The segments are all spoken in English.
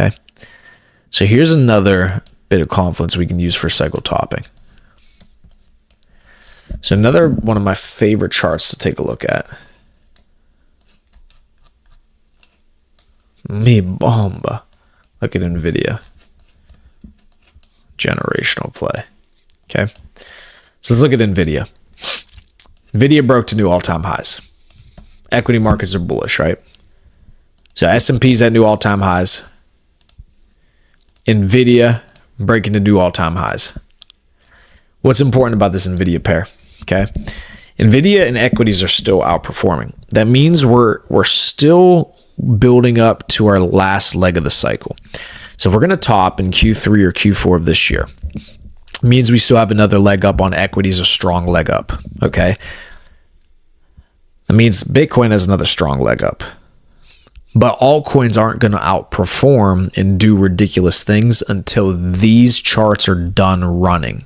Okay. So here's another bit of confluence we can use for cycle topping. So another one of my favorite charts to take a look at. Me bomba. Look at Nvidia. Generational play. Okay. So let's look at Nvidia. Nvidia broke to new all-time highs. Equity markets are bullish, right? So S&P's at new all-time highs. Nvidia breaking to new all-time highs. What's important about this Nvidia pair? Okay. Nvidia and equities are still outperforming. That means we're still building up to our last leg of the cycle. So if we're going to top in Q3 or Q4 of this year, it means we still have another leg up on equities, a strong leg up. Okay. That means Bitcoin has another strong leg up. But altcoins aren't going to outperform and do ridiculous things until these charts are done running.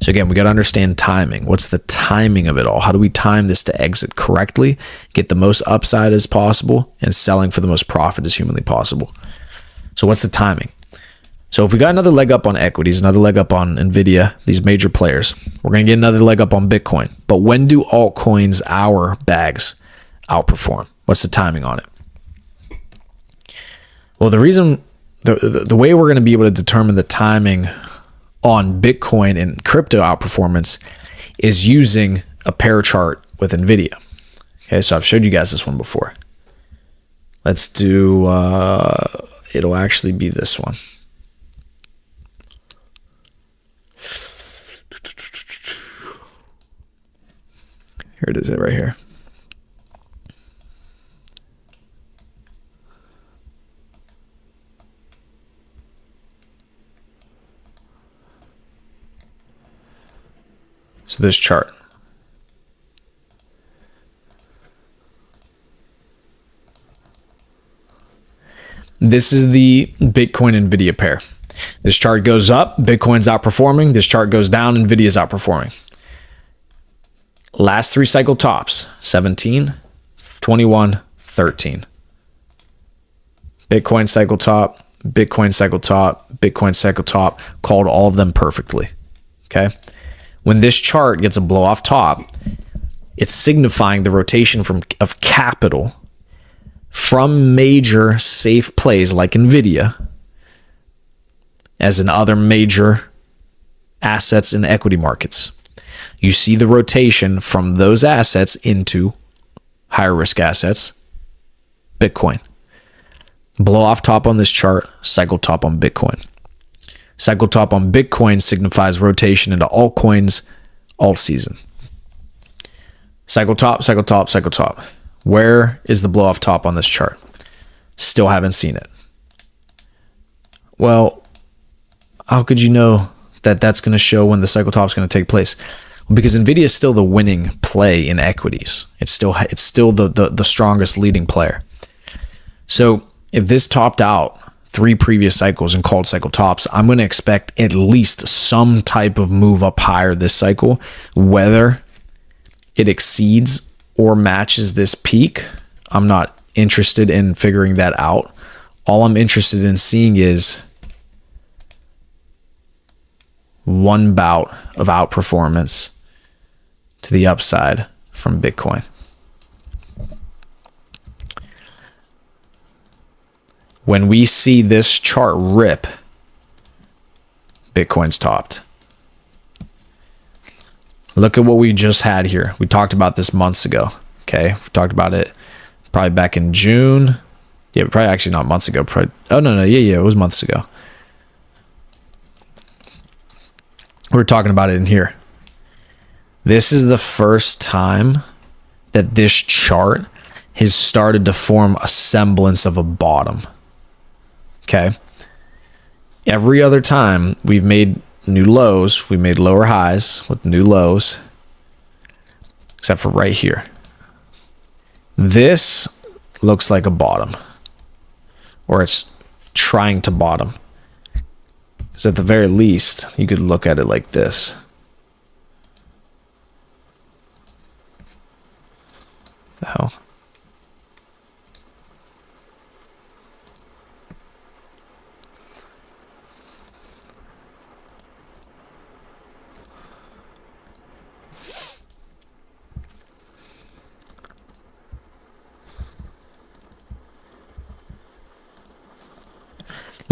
So again, we got to understand timing. What's the timing of it all? How do we time this to exit correctly, get the most upside as possible, and selling for the most profit as humanly possible? So what's the timing? So if we got another leg up on equities, another leg up on Nvidia, these major players, we're going to get another leg up on Bitcoin. But when do altcoins, our bags, outperform? What's the timing on it? Well, the reason, the way we're going to be able to determine the timing on Bitcoin and crypto outperformance is using a pair chart with Nvidia. Okay, so I've showed you guys this one before. Let's do, it'll actually be this one. Here it is, right here. So this chart. This is the Bitcoin Nvidia pair. This chart goes up, Bitcoin's outperforming. This chart goes down, Nvidia's outperforming. Last three cycle tops, 17, 21, 13. Bitcoin cycle top, Bitcoin cycle top, Bitcoin cycle top, called all of them perfectly. Okay. When this chart gets a blow off top, it's signifying the rotation of capital from major safe plays like Nvidia as in other major assets in equity markets. You see the rotation from those assets into higher risk assets, Bitcoin. Blow off top on this chart, cycle top on Bitcoin. Cycle top on Bitcoin signifies rotation into altcoins, alt season. Cycle top, cycle top, cycle top. Where is the blow off top on this chart? Still haven't seen it. Well, how could you know that that's going to show when the cycle top is going to take place? Well, because Nvidia is still the winning play in equities. It's still the strongest leading player. So if this topped out 3 previous cycles and called cycle tops, I'm going to expect at least some type of move up higher this cycle. Whether it exceeds or matches this peak, I'm not interested in figuring that out. All I'm interested in seeing is one bout of outperformance to the upside from Bitcoin. When we see this chart rip, Bitcoin's topped. Look at what we just had here. We talked about this months ago. Okay, we talked about it probably back in June. Yeah, probably actually not months ago. Yeah, it was months ago. We're talking about it in here. This is the first time that this chart has started to form a semblance of a bottom. Okay. Every other time we've made new lows, we made lower highs with new lows, except for right here. This looks like a bottom, or it's trying to bottom. Because at the very least, you could look at it like this. The hell?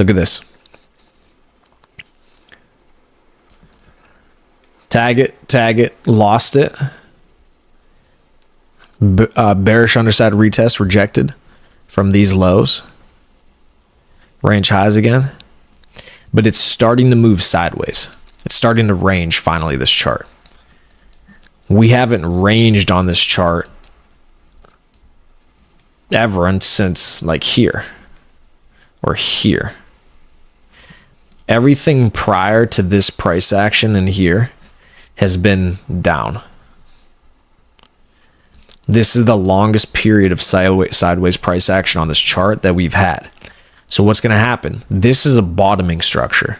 Look at this. Tag it, lost it. Bearish underside retest rejected from these lows. Range highs again. But it's starting to move sideways. It's starting to range finally, this chart. We haven't ranged on this chart ever since like here or here. Everything prior to this price action in here has been down. This is the longest period of sideways price action on this chart that we've had. So what's going to happen? This is a bottoming structure.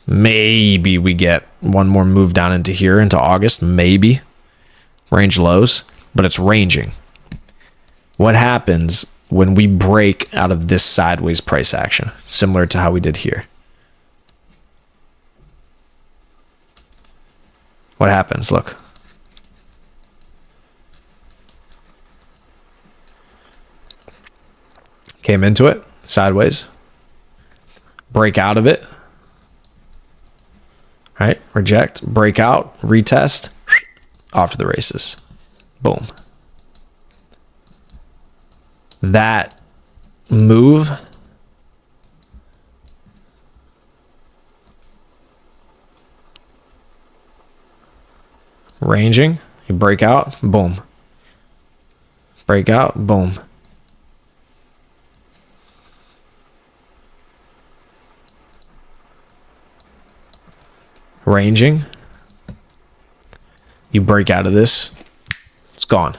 Maybe we get one more move down into here, into August. Maybe. Range lows. But it's ranging. What happens when we break out of this sideways price action? Similar to how we did here. What happens? Look. Came into it sideways. Break out of it. Right? Reject. Break out. Retest. Off to the races. Boom. That move ranging. You break out. Boom. Break out. Boom. Ranging. You break out of this. It's gone.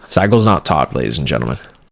Cycle's not taught, ladies and gentlemen.